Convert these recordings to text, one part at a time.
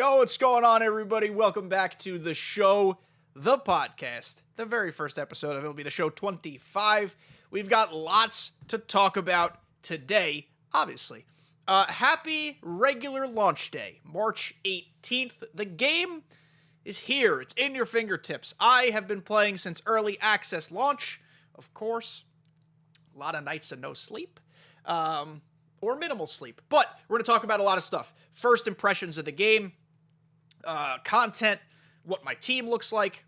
Yo, what's going on, everybody? Welcome back to the show, the podcast, the very first episode of MLB The Show 25. We've got lots to talk about today, obviously. Happy regular launch day, March 18th. The game is here. It's in your fingertips. I have been playing since early access launch, of course. A lot of nights of no sleep. Or minimal sleep. But we're going to talk about a lot of stuff. First impressions of the game, content, what my team looks like.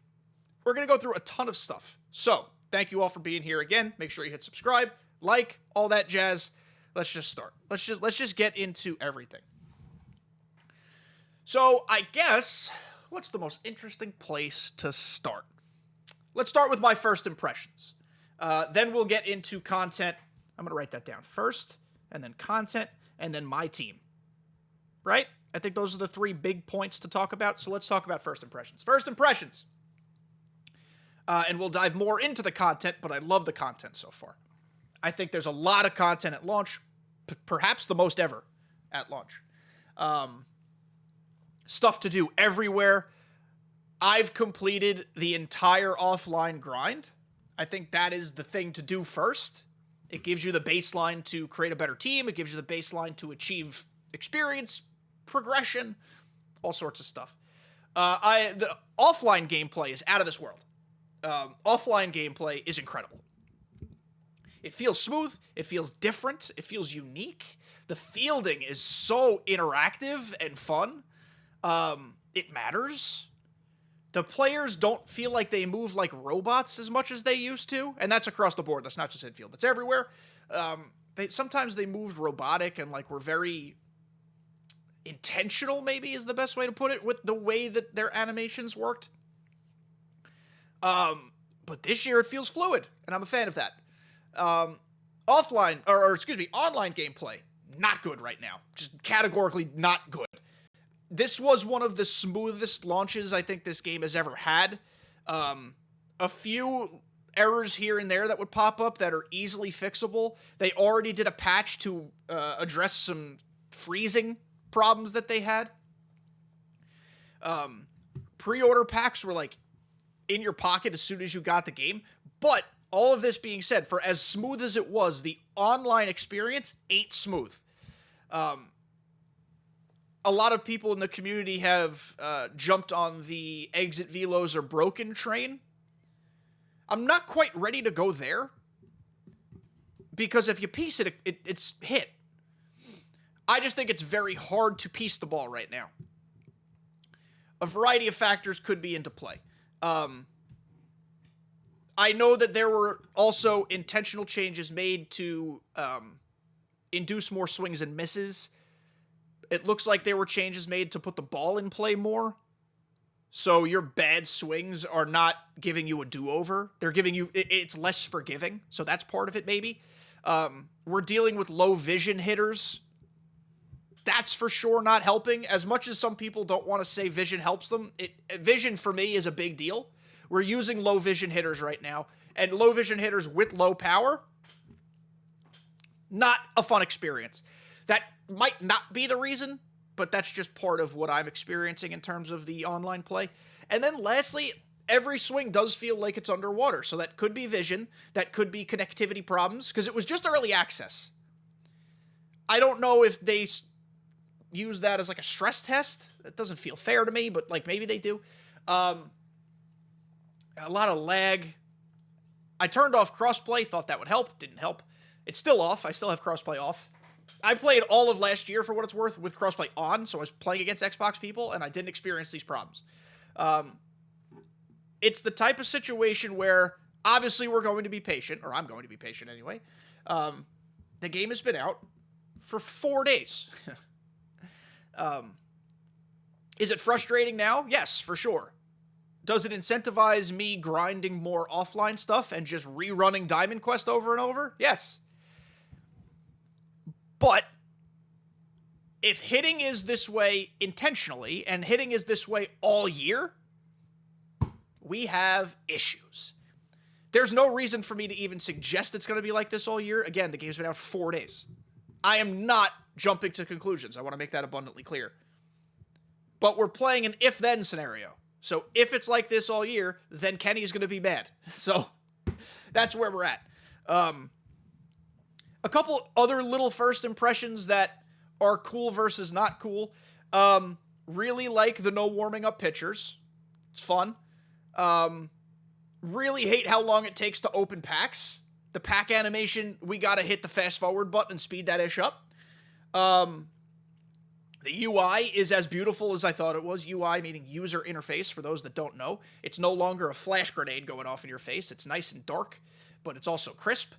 We're going to go through a ton of stuff. So, thank you all for being here again. Make sure you hit subscribe, like, all that jazz. Let's just start. Let's just get into everything. So, I guess, what's the most interesting place to start? Let's start with my first impressions. Then we'll get into content. I'm going to write that down first, and then content, and then my team. Right? I think those are the three big points to talk about, so let's talk about first impressions. First impressions. And we'll dive more into the content, but I love the content so far. I think there's a lot of content at launch, perhaps the most ever at launch. Stuff to do everywhere. I've completed the entire offline grind. I think that is the thing to do first. It gives you the baseline to create a better team. It gives you the baseline to achieve experience, progression, all sorts of stuff. The offline gameplay is out of this world. Offline gameplay is incredible. It feels smooth. It feels different. It feels unique. The fielding is so interactive and fun. It matters. The players don't feel like they move like robots as much as they used to. And that's across the board. That's not just infield. That's everywhere. Sometimes they moved robotic and like were very intentional, maybe is the best way to put it, with the way that their animations worked. But this year it feels fluid, and I'm a fan of that. Online gameplay, not good right now. Just categorically not good. This was one of the smoothest launches I think this game has ever had. A few errors here and there that would pop up that are easily fixable. They already did a patch to address some freezing problems that they had. Pre-order packs were like in your pocket as soon as you got the game. But all of this being said, for as smooth as it was, the online experience ain't smooth. A lot of people in the community have jumped on the exit velos are broken train. I'm not quite ready to go there, because if you piece it, it's hit. I just think it's very hard to piece the ball right now. A variety of factors could be into play. I know that there were also intentional changes made to induce more swings and misses. It looks like there were changes made to put the ball in play more. So your bad swings are not giving you a do-over. They're giving you, it's less forgiving. So that's part of it, maybe. We're dealing with low vision hitters. That's for sure not helping. As much as some people don't want to say vision helps them, vision for me is a big deal. We're using low vision hitters right now, and low vision hitters with low power, not a fun experience. That might not be the reason, but that's just part of what I'm experiencing in terms of the online play. And then lastly, every swing does feel like it's underwater. So that could be vision, that could be connectivity problems, because it was just early access. I don't know if they use that as like a stress test. That doesn't feel fair to me, but like maybe they do. A lot of lag. I turned off crossplay, thought that would help, didn't help. It's still off. I still have crossplay off. I played all of last year, for what it's worth, with crossplay on, so I was playing against Xbox people, and I didn't experience these problems. It's the type of situation where, obviously, we're going to be patient, or I'm going to be patient anyway. The game has been out for 4 days. Is it frustrating now? Yes, for sure. Does it incentivize me grinding more offline stuff and just rerunning Diamond Quest over and over? Yes. But if hitting is this way intentionally and hitting is this way all year, we have issues. There's no reason for me to even suggest it's going to be like this all year. Again, the game's been out 4 days. I am not jumping to conclusions. I want to make that abundantly clear. but we're playing an if-then scenario. So if it's like this all year, then Kenny's going to be mad. So that's where we're at. A couple other little first impressions that are cool versus not cool. Really like the no warming up pitchers. It's fun. Really hate how long it takes to open packs. The pack animation, we got to hit the fast forward button and speed that ish up. The UI is as beautiful as I thought it was. UI meaning user interface, for those that don't know. It's no longer a flash grenade going off in your face. It's nice and dark, but it's also crisp.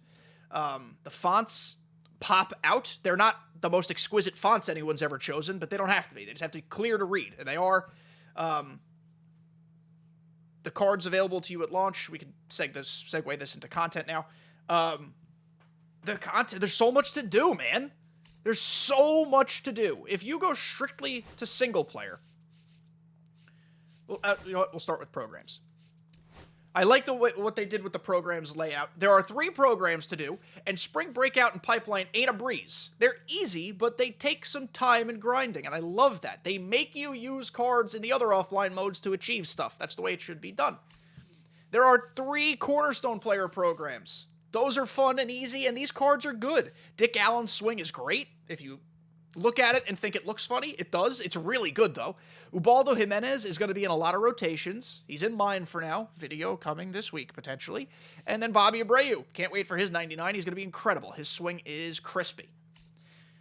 The fonts pop out. They're not the most exquisite fonts anyone's ever chosen, but they don't have to be. They just have to be clear to read, and they are. The cards available to you at launch. We can segue this into content now. The content, there's so much to do, man. There's so much to do. If you go strictly to single player, well, you know what? We'll start with programs. I like what they did with the programs layout. There are 3 programs to do, and Spring Breakout and Pipeline ain't a breeze. They're easy, but they take some time and grinding, and I love that. They make you use cards in the other offline modes to achieve stuff. That's the way it should be done. There are 3 Cornerstone player programs. Those are fun and easy, and these cards are good. Dick Allen's swing is great. If you look at it and think it looks funny, it does. It's really good, though. Ubaldo Jimenez is going to be in a lot of rotations. He's in mine for now. Video coming this week, potentially. And then Bobby Abreu. Can't wait for his 99. He's going to be incredible. His swing is crispy.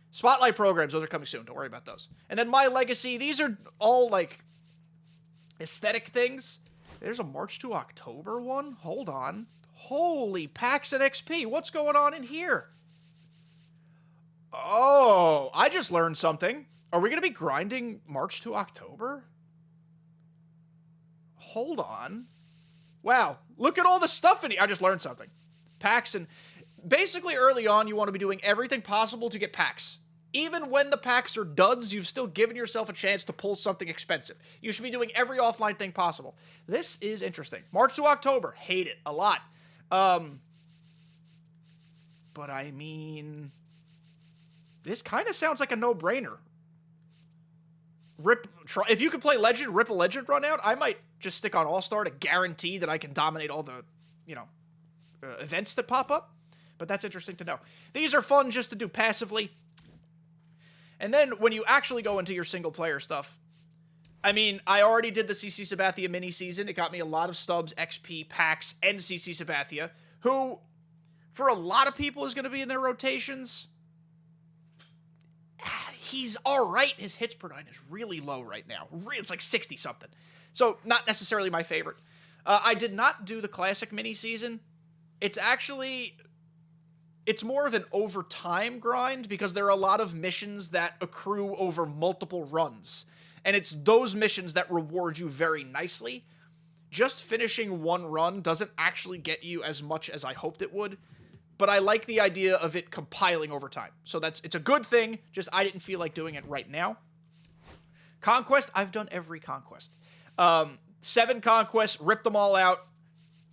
Spotlight programs, those are coming soon. Don't worry about those. And then My Legacy. These are all, like, aesthetic things. There's a March to October one. Hold on. Holy packs and XP. What's going on in here? Oh, I just learned something. Are we going to be grinding March to October? Hold on. Wow. Look at all the stuff in here. I just learned something. Packs, and basically early on, you want to be doing everything possible to get packs. Even when the packs are duds, you've still given yourself a chance to pull something expensive. You should be doing every offline thing possible. This is interesting. March to October. Hate it a lot. But I mean, this kind of sounds like a no-brainer. If you could play Legend, rip a Legend run out, I might just stick on All-Star to guarantee that I can dominate all the, events that pop up. But that's interesting to know. These are fun just to do passively. And then when you actually go into your single-player stuff, I mean, I already did the CC Sabathia mini-season. It got me a lot of stubs, XP, packs, and CC Sabathia, who, for a lot of people, is going to be in their rotations. He's all right. His hits per 9 is really low right now. It's like 60-something. So, not necessarily my favorite. I did not do the Classic mini-season. It's more of an overtime grind because there are a lot of missions that accrue over multiple runs. And it's those missions that reward you very nicely. Just finishing one run doesn't actually get you as much as I hoped it would. But I like the idea of it compiling over time. So it's a good thing, just I didn't feel like doing it right now. Conquest, I've done every Conquest. 7 Conquests, ripped them all out.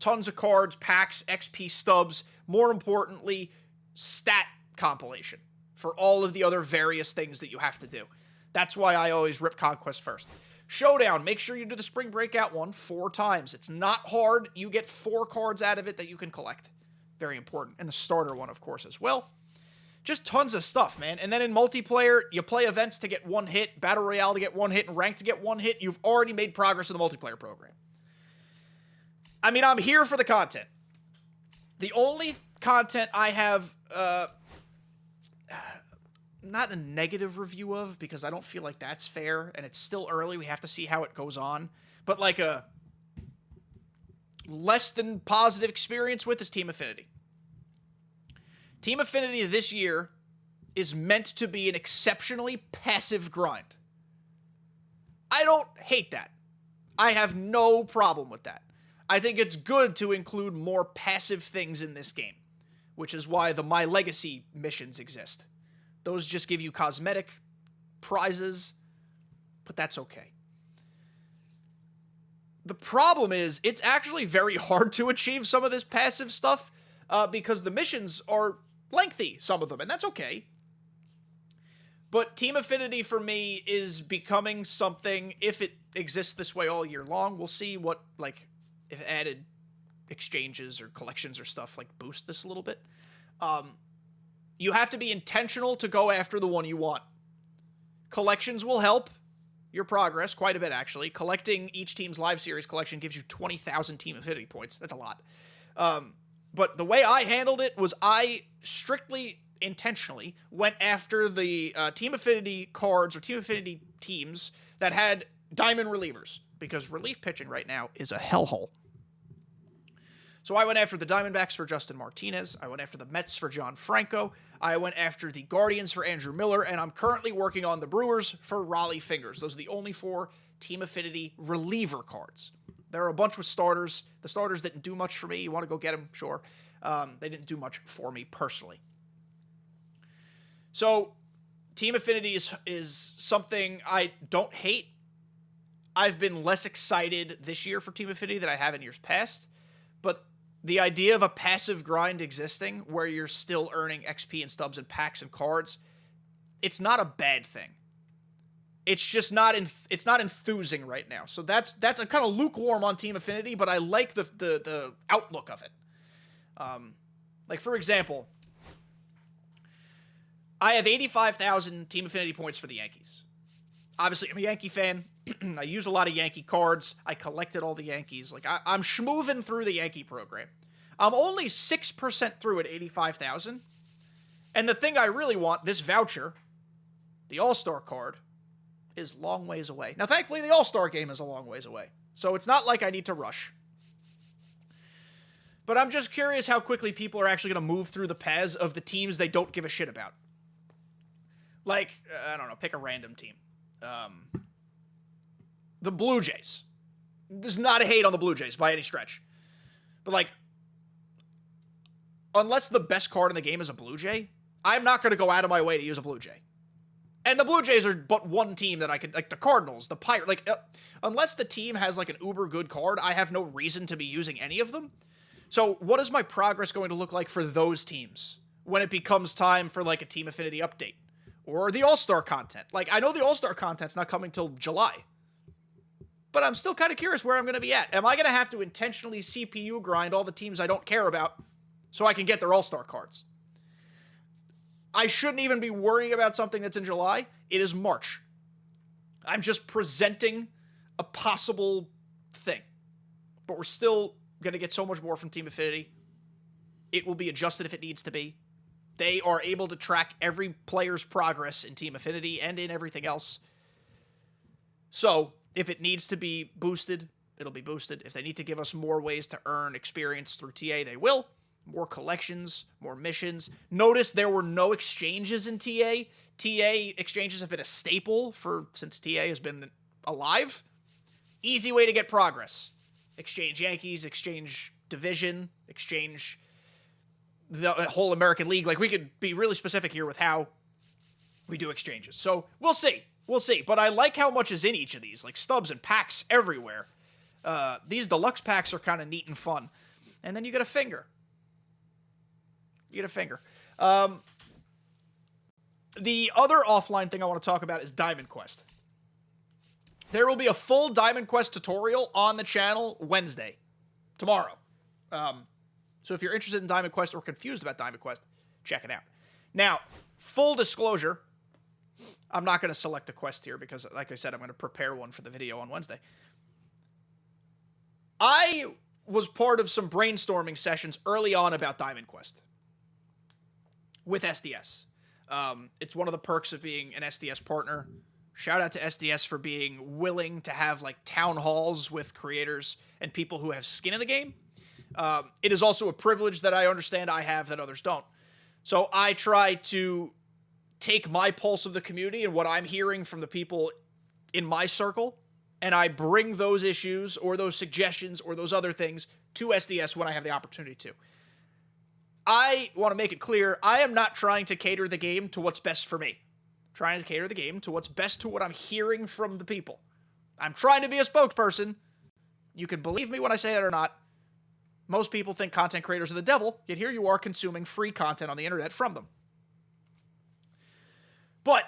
Tons of cards, packs, XP stubs. More importantly, stat compilation for all of the other various things that you have to do. That's why I always rip Conquest first. Showdown, make sure you do the Spring Breakout one 4 times. It's not hard. You get 4 cards out of it that you can collect. Very important. And the starter one, of course, as well. Just tons of stuff, man. And then in multiplayer, you play events to get 1 hit, Battle Royale to get 1 hit, and Rank to get 1 hit. You've already made progress in the multiplayer program. I mean, I'm here for the content. The only content I have, not a negative review of, because I don't feel like that's fair, and it's still early. We have to see how it goes on. But like a less than positive experience with is Team Affinity. Team Affinity this year is meant to be an exceptionally passive grind. I don't hate that. I have no problem with that. I think it's good to include more passive things in this game, which is why the My Legacy missions exist. Those just give you cosmetic prizes, but that's okay. The problem is, it's actually very hard to achieve some of this passive stuff because the missions are lengthy, some of them, and that's okay. But Team Affinity for me is becoming something, if it exists this way all year long, we'll see what, like, if added exchanges or collections or stuff, like, boost this a little bit. You have to be intentional to go after the one you want. Collections will help your progress quite a bit, actually. Collecting each team's live series collection gives you 20,000 Team Affinity points. That's a lot. But the way I handled it was I strictly, intentionally went after the Team Affinity cards or Team Affinity teams that had diamond relievers, because relief pitching right now is a hellhole. So I went after the Diamondbacks for Justin Martinez. I went after the Mets for John Franco. I went after the Guardians for Andrew Miller, and I'm currently working on the Brewers for Raleigh Fingers. Those are the only 4 Team Affinity reliever cards. There are a bunch with starters. The starters didn't do much for me. You want to go get them? Sure. They didn't do much for me personally. So Team Affinity is something I don't hate. I've been less excited this year for Team Affinity than I have in years past, but the idea of a passive grind existing where you're still earning XP and stubs and packs and cards, it's not a bad thing. It's just not it's not enthusing right now. So that's a kind of lukewarm on Team Affinity, but I like the outlook of it. Like, for example, I have 85,000 Team Affinity points for the Yankees. Obviously, I'm a Yankee fan. I use a lot of Yankee cards. I collected all the Yankees. Like, I'm schmoovin' through the Yankee program. I'm only 6% through at 85,000. And the thing I really want, this voucher, the All-Star card, is long ways away. Now, thankfully, the All-Star game is a long ways away. So it's not like I need to rush. But I'm just curious how quickly people are actually going to move through the paths of the teams they don't give a shit about. Like, I don't know, pick a random team. The Blue Jays. There's not a hate on the Blue Jays by any stretch. But, like, unless the best card in the game is a Blue Jay, I'm not going to go out of my way to use a Blue Jay. And the Blue Jays are but one team that I could, like the Cardinals, the Pirates, like, unless the team has, like, an uber good card, I have no reason to be using any of them. So what is my progress going to look like for those teams when it becomes time for, like, a Team Affinity update? Or the All-Star content. Like, I know the All-Star content's not coming till July. But I'm still kind of curious where I'm going to be at. Am I going to have to intentionally CPU grind all the teams I don't care about so I can get their All-Star cards? I shouldn't even be worrying about something that's in July. It is March. I'm just presenting a possible thing. But we're still going to get so much more from Team Affinity. It will be adjusted if it needs to be. They are able to track every player's progress in Team Affinity and in everything else. So, if it needs to be boosted, it'll be boosted. If they need to give us more ways to earn experience through TA, they will. More collections, more missions. Notice there were no exchanges in TA. TA exchanges have been a staple since TA has been alive. Easy way to get progress. Exchange Yankees, exchange Division, exchange the whole American League. Like, we could be really specific here with how we do exchanges. So, we'll see. We'll see. But I like how much is in each of these. Like, stubs and packs everywhere. These deluxe packs are kind of neat and fun. And then you get a finger. You get a finger. The other offline thing I want to talk about is Diamond Quest. There will be a full Diamond Quest tutorial on the channel Wednesday. Tomorrow. So if you're interested in Diamond Quest or confused about Diamond Quest, check it out. Now, full disclosure, I'm not going to select a quest here because, like I said, I'm going to prepare one for the video on Wednesday. I was part of some brainstorming sessions early on about Diamond Quest with SDS. It's one of the perks of being an SDS partner. Shout out to SDS for being willing to have, like, town halls with creators and people who have skin in the game. It is also a privilege that I understand I have that others don't. So I try to take my pulse of the community and what I'm hearing from the people in my circle, and I bring those issues or those suggestions or those other things to SDS when I have the opportunity to. I want to make it clear, I am not trying to cater the game to what's best for me. I'm trying to cater the game to what's best to what I'm hearing from the people. I'm trying to be a spokesperson. You can believe me when I say that or not. Most people think content creators are the devil, yet here you are consuming free content on the internet from them. But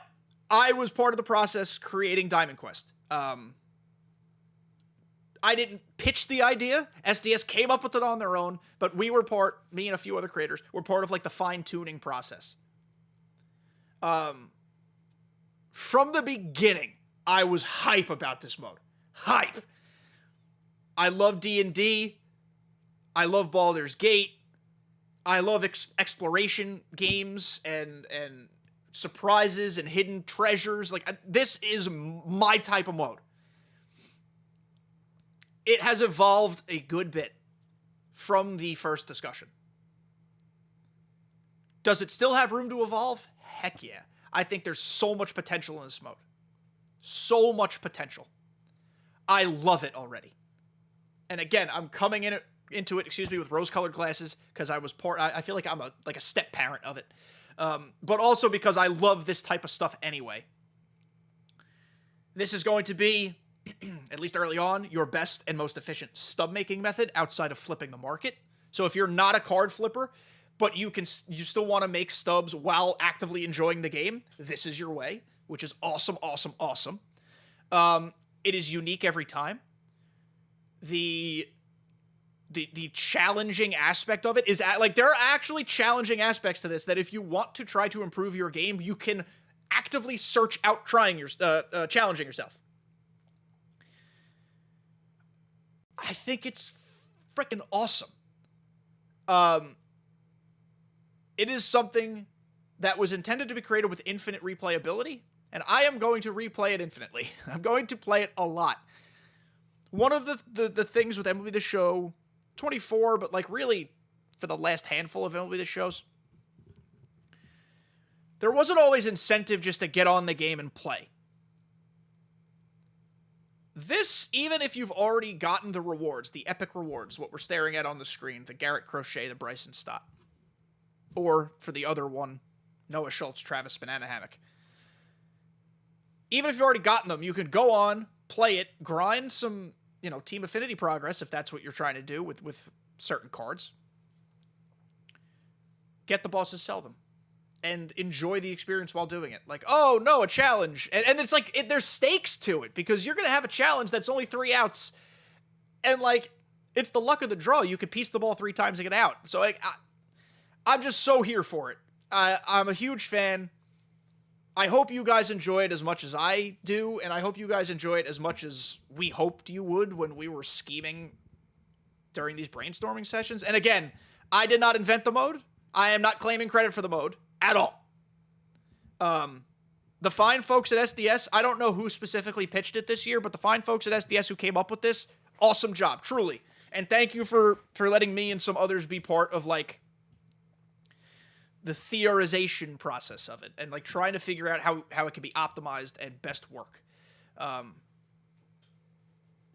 I was part of the process creating Diamond Quest. I didn't pitch the idea. SDS came up with it on their own, but we were me and a few other creators were part of like the fine-tuning process. From the beginning, I was hype about this mode. Hype. I love D&D. I love Baldur's Gate. I love exploration games and surprises and hidden treasures. Like, this is my type of mode. It has evolved a good bit from the first discussion. Does it still have room to evolve? Heck yeah. I think there's so much potential in this mode. So much potential. I love it already. And again, I'm coming into it, with rose-colored glasses because I feel like I'm a step parent of it. But also because I love this type of stuff anyway. This is going to be, at least early on, your best and most efficient stub making method outside of flipping the market. So if you're not a card flipper, but you still want to make stubs while actively enjoying the game, this is your way, which is awesome, awesome, awesome. It is unique every time. The challenging aspect of it is there are actually challenging aspects to this that if you want to try to improve your game, you can actively search out challenging yourself. I think it's freaking awesome. It is something that was intended to be created with infinite replayability, and I am going to replay it infinitely. I'm going to play it a lot. One of the things with MLB The Show 24, but like really for the last handful of MLB The Shows, there wasn't always incentive just to get on the game and play. This, even if you've already gotten the rewards, the epic rewards, what we're staring at on the screen, the Garrett Crochet, the Bryson Stott, or for the other one, Noah Schultz, Travis Banana Hammock. Even if you've already gotten them, you can go on, play it, grind some, team affinity progress if that's what you're trying to do with certain cards. Get the bosses, sell them, and enjoy the experience while doing it. Like, oh no, a challenge. And it's like, there's stakes to it because you're going to have a challenge that's only 3 outs. And like, it's the luck of the draw. You could piece the ball 3 times and get out. So like, I'm just so here for it. I'm a huge fan. I hope you guys enjoy it as much as I do, and I hope you guys enjoy it as much as we hoped you would when we were scheming during these brainstorming sessions. And again, I did not invent the mode. I am not claiming credit for the mode at all. The fine folks at SDS, I don't know who specifically pitched it this year, but the fine folks at SDS who came up with this, awesome job, truly. And thank you for letting me and some others be part of, like, the theorization process of it and like trying to figure out how it can be optimized and best work.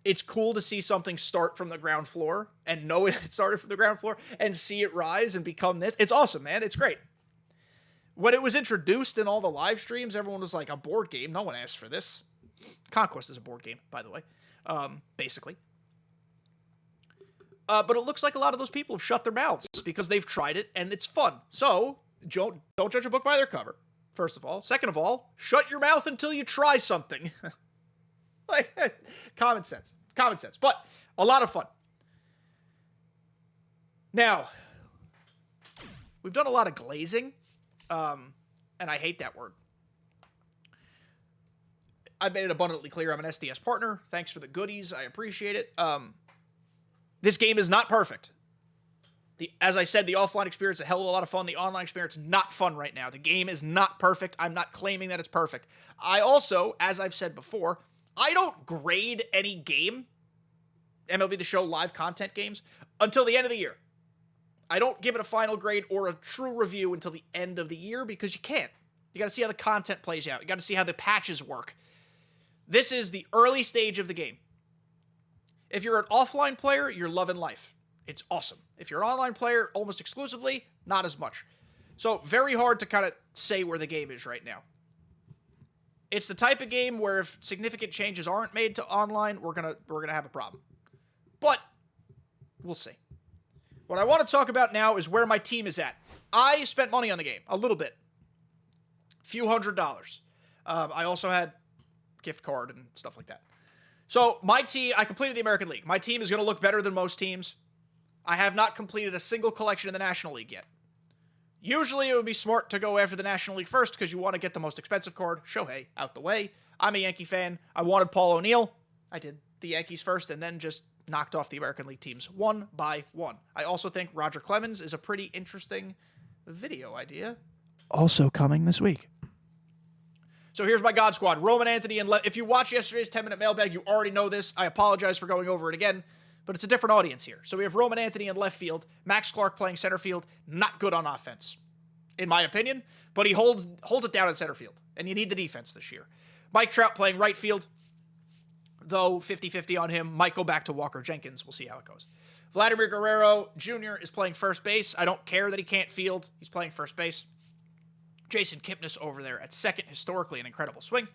It's cool to see something start from the ground floor and know it started from the ground floor and see it rise and become this. It's awesome, man. It's great. When it was introduced in all the live streams, everyone was like, a board game. No one asked for this. Conquest is a board game, by the way. Basically. But it looks like a lot of those people have shut their mouths because they've tried it and it's fun. So don't judge a book by their cover, first of all. Second of all, shut your mouth until you try something. Like, common sense. Common sense. But a lot of fun. Now, we've done a lot of glazing, and I hate that word. I've made it abundantly clear I'm an SDS partner. Thanks for the goodies. I appreciate it. This game is not perfect. As I said, the offline experience is a hell of a lot of fun. The online experience is not fun right now. The game is not perfect. I'm not claiming that it's perfect. I also, as I've said before, I don't grade any game, MLB The Show live content games, until the end of the year. I don't give it a final grade or a true review until the end of the year because you can't. You got to see how the content plays out. You got to see how the patches work. This is the early stage of the game. If you're an offline player, you're loving life. It's awesome. If you're an online player, almost exclusively, not as much. So very hard to kind of say where the game is right now. It's the type of game where if significant changes aren't made to online, we're gonna have a problem. But we'll see. What I want to talk about now is where my team is at. I spent money on the game, a little bit. Few $100s. I also had gift card and stuff like that. So my team, I completed the American League. My team is going to look better than most teams. I have not completed a single collection in the National League yet. Usually it would be smart to go after the National League first because you want to get the most expensive card, Shohei, out the way. I'm a Yankee fan. I wanted Paul O'Neill. I did the Yankees first and then just knocked off the American League teams one by one. I also think Roger Clemens is a pretty interesting video idea. Also coming this week. So here's my God Squad. Roman Anthony, and if you watched yesterday's 10-minute mailbag, you already know this. I apologize for going over it again, but it's a different audience here. So we have Roman Anthony in left field, Max Clark playing center field. Not good on offense, in my opinion, but he holds it down in center field, and you need the defense this year. Mike Trout playing right field, though 50-50 on him. Might go back to Walker Jenkins. We'll see how it goes. Vladimir Guerrero Jr. is playing first base. I don't care that he can't field. He's playing first base. Jason Kipnis over there at second, historically an incredible swing.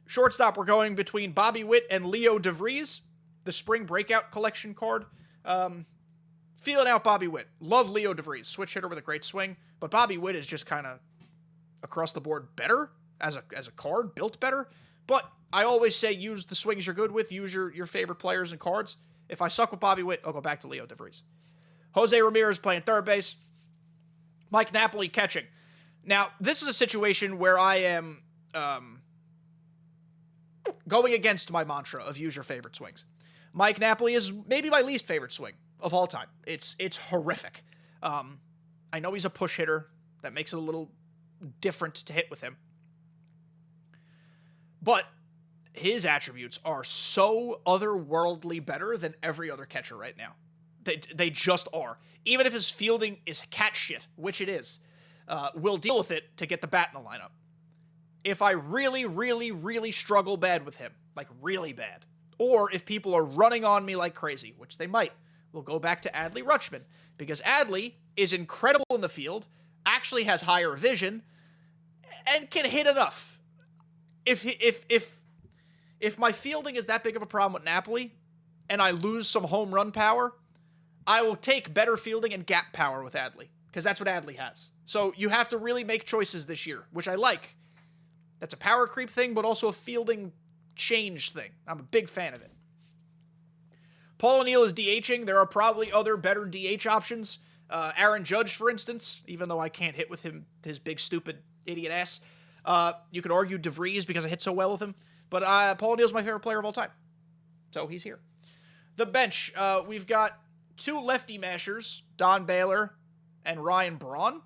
Shortstop, we're going between Bobby Witt and Leo DeVries, the spring breakout collection card. Feeling out Bobby Witt. Love Leo DeVries, switch hitter with a great swing, but Bobby Witt is just kind of across the board better as a card, built better. But I always say use the swings you're good with, use your favorite players and cards. If I suck with Bobby Witt, I'll go back to Leo DeVries. Jose Ramirez playing third base. Mike Napoli catching. Now, this is a situation where I am going against my mantra of use your favorite swings. Mike Napoli is maybe my least favorite swing of all time. It's horrific. I know he's a push hitter. That makes it a little different to hit with him. But his attributes are so otherworldly better than every other catcher right now. They just are. Even if his fielding is cat shit, which it is, we'll deal with it to get the bat in the lineup. If I really, really, really struggle bad with him, like really bad, or if people are running on me like crazy, which they might, we'll go back to Adley Rutschman, because Adley is incredible in the field, actually has higher vision, and can hit enough. If my fielding is that big of a problem with Napoli, and I lose some home run power, I will take better fielding and gap power with Adley, because that's what Adley has. So you have to really make choices this year, which I like. That's a power creep thing, but also a fielding change thing. I'm a big fan of it. Paul O'Neill is DHing. There are probably other better DH options. Aaron Judge, for instance, even though I can't hit with him, his big, stupid, idiot ass. You could argue DeVries because I hit so well with him. But Paul O'Neill's my favorite player of all time. So he's here. The bench, we've got two lefty mashers, Don Baylor and Ryan Braun.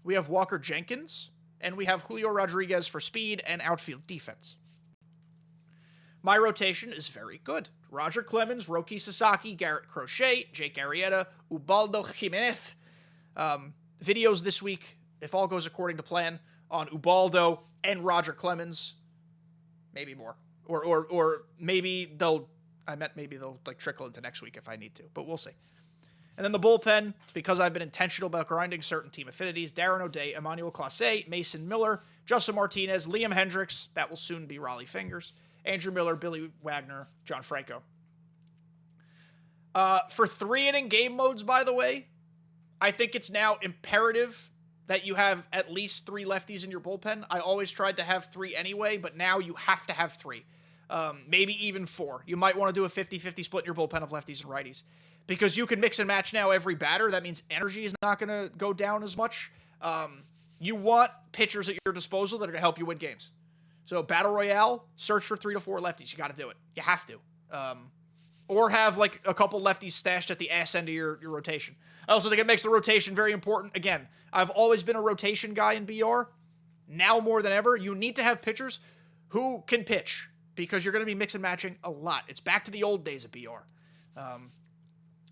We have Walker Jenkins, and we have Julio Rodriguez for speed and outfield defense. My rotation is very good. Roger Clemens, Roki Sasaki, Garrett Crochet, Jake Arrieta, Ubaldo Jimenez. Videos this week, if all goes according to plan, on Ubaldo and Roger Clemens. Maybe more. Or maybe they'll like trickle into next week if I need to, but we'll see. And then the bullpen, it's because I've been intentional about grinding certain team affinities. Darren O'Day, Emmanuel Clase, Mason Miller, Justin Martinez, Liam Hendricks, that will soon be Raleigh Fingers, Andrew Miller, Billy Wagner, John Franco. For 3-inning game modes, by the way, I think it's now imperative that you have at least 3 lefties in your bullpen. I always tried to have 3 anyway, but now you have to have 3. Maybe even 4. You might want to do a 50-50 split in your bullpen of lefties and righties. Because you can mix and match now every batter. That means energy is not going to go down as much. You want pitchers at your disposal that are going to help you win games. So Battle Royale, search for 3 to 4 lefties. You got to do it. You have to. Or have like a couple lefties stashed at the ass end of your rotation. I also think it makes the rotation very important. Again, I've always been a rotation guy in BR. Now more than ever, you need to have pitchers who can pitch. Because you're going to be mix and matching a lot. It's back to the old days of BR.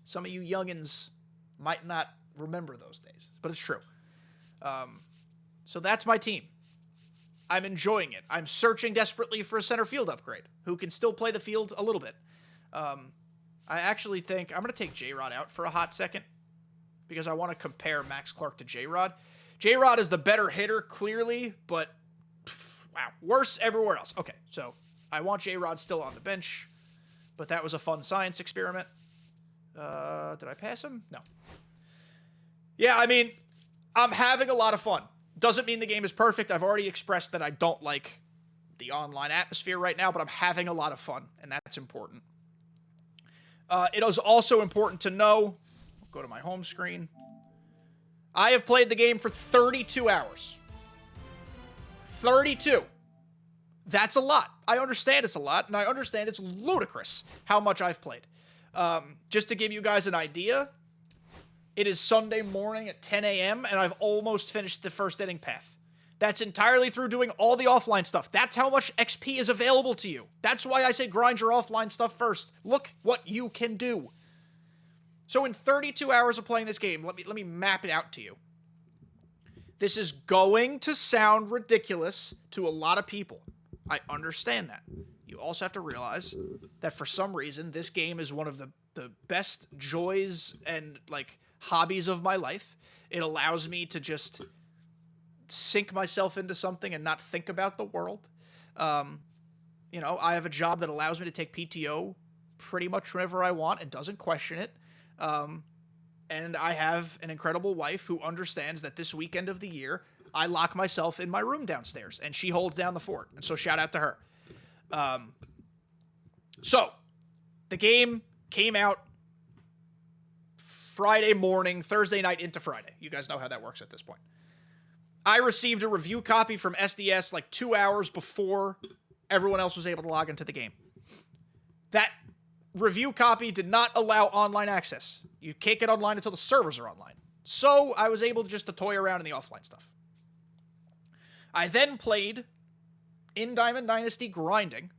Some of you youngins might not remember those days, but it's true. So that's my team. I'm enjoying it. I'm searching desperately for a center field upgrade who can still play the field a little bit. I actually think I'm going to take J-Rod out for a hot second because I want to compare Max Clark to J-Rod. J-Rod is the better hitter, clearly, but wow, worse everywhere else. Okay, so I want J-Rod still on the bench, but that was a fun science experiment. Did I pass him? No. Yeah, I mean, I'm having a lot of fun. Doesn't mean the game is perfect. I've already expressed that I don't like the online atmosphere right now, but I'm having a lot of fun, and that's important. It is also important to know, go to my home screen, I have played the game for 32 hours. 32. That's a lot. I understand it's a lot, and I understand it's ludicrous how much I've played. Just to give you guys an idea, it is Sunday morning at 10 a.m., and I've almost finished the first inning path. That's entirely through doing all the offline stuff. That's how much XP is available to you. That's why I say grind your offline stuff first. Look what you can do. So in 32 hours of playing this game, let me map it out to you. This is going to sound ridiculous to a lot of people. I understand that. You also have to realize that for some reason, this game is one of the best joys and like hobbies of my life. It allows me to just sink myself into something and not think about the world. You know, I have a job that allows me to take PTO pretty much whenever I want and doesn't question it. And I have an incredible wife who understands that this weekend of the year, I lock myself in my room downstairs, and she holds down the fort. And so shout out to her. So the game came out Friday morning, Thursday night into Friday. You guys know how that works at this point. I received a review copy from SDS like 2 hours before everyone else was able to log into the game. That review copy did not allow online access. You can't get online until the servers are online. So I was able to toy around in the offline stuff. I then played in Diamond Dynasty grinding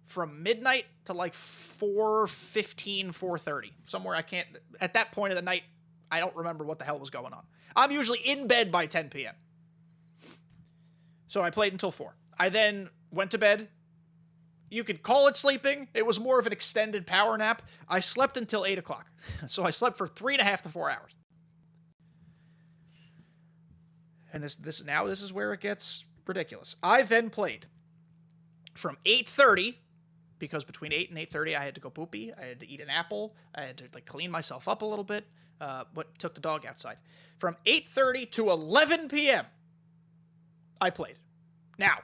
from midnight to like 4:15, 4:30. Somewhere I can't... At that point of the night, I don't remember what the hell was going on. I'm usually in bed by 10 p.m. So I played until 4. I then went to bed. You could call it sleeping. It was more of an extended power nap. I slept until 8 o'clock. So I slept for 3.5 to 4 hours. And this is where it gets ridiculous. I then played from 8:30, because between 8 and 8:30 I had to go poopy. I had to eat an apple. I had to clean myself up a little bit. But took the dog outside. From 8:30 to 11 p.m. I played. Now,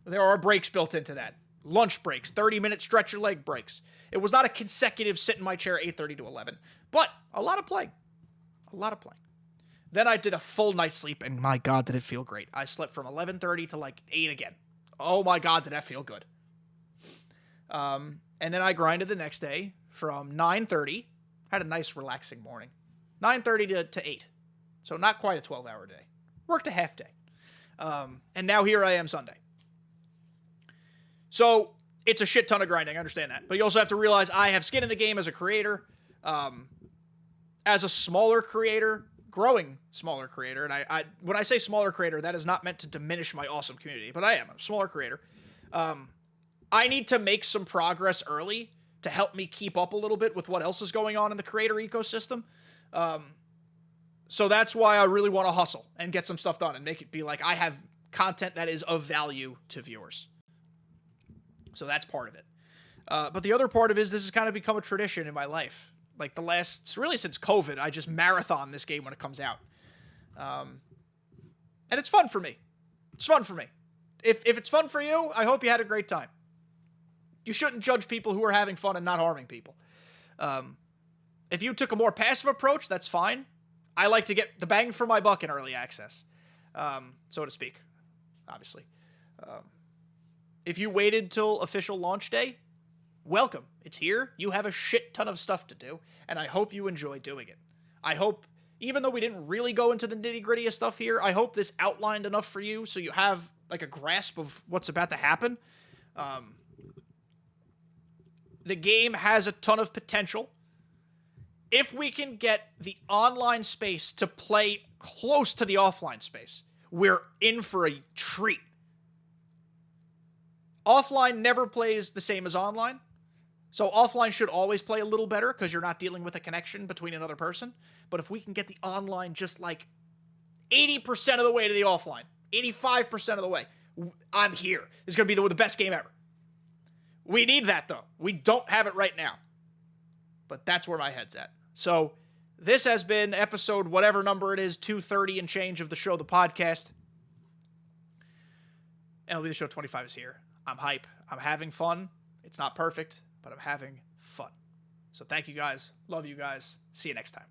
there are breaks built into that. Lunch breaks, 30-minute stretch your leg breaks. It was not a consecutive sit in my chair 8:30 to 11, but a lot of playing. A lot of playing. Then I did a full night's sleep, and my God, did it feel great. I slept from 11:30 to like 8 again. Oh my God, did that feel good. And then I grinded the next day from 9:30. Had a nice relaxing morning. 9:30 to 8. So not quite a 12-hour day. Worked a half day. And now here I am Sunday. So it's a shit ton of grinding. I understand that. But you also have to realize I have skin in the game as a creator. As a smaller creator, growing smaller creator. And I when I say smaller creator, that is not meant to diminish my awesome community. But I am a smaller creator. I need to make some progress early to help me keep up a little bit with what else is going on in the creator ecosystem. So that's why I really want to hustle and get some stuff done and make it be like I have content that is of value to viewers. So that's part of it. But the other part of it is this has kind of become a tradition in my life. Like really since COVID, I just marathon this game when it comes out. And it's fun for me. It's fun for me. If it's fun for you, I hope you had a great time. You shouldn't judge people who are having fun and not harming people. If you took a more passive approach, that's fine. I like to get the bang for my buck in early access, so to speak, obviously. If you waited till official launch day, welcome. It's here. You have a shit ton of stuff to do, and I hope you enjoy doing it. I hope, even though we didn't really go into the nitty-gritty of stuff here, I hope this outlined enough for you so you have like a grasp of what's about to happen. The game has a ton of potential. If we can get the online space to play close to the offline space, we're in for a treat. Offline never plays the same as online. So offline should always play a little better because you're not dealing with a connection between another person. But if we can get the online just like 80% of the way to the offline, 85% of the way, I'm here. It's going to be the best game ever. We need that, though. We don't have it right now. But that's where my head's at. So this has been episode whatever number it is, 230 and change of the show, the podcast. MLB The Show 25 is here. I'm hype. I'm having fun. It's not perfect, but I'm having fun. So thank you guys. Love you guys. See you next time.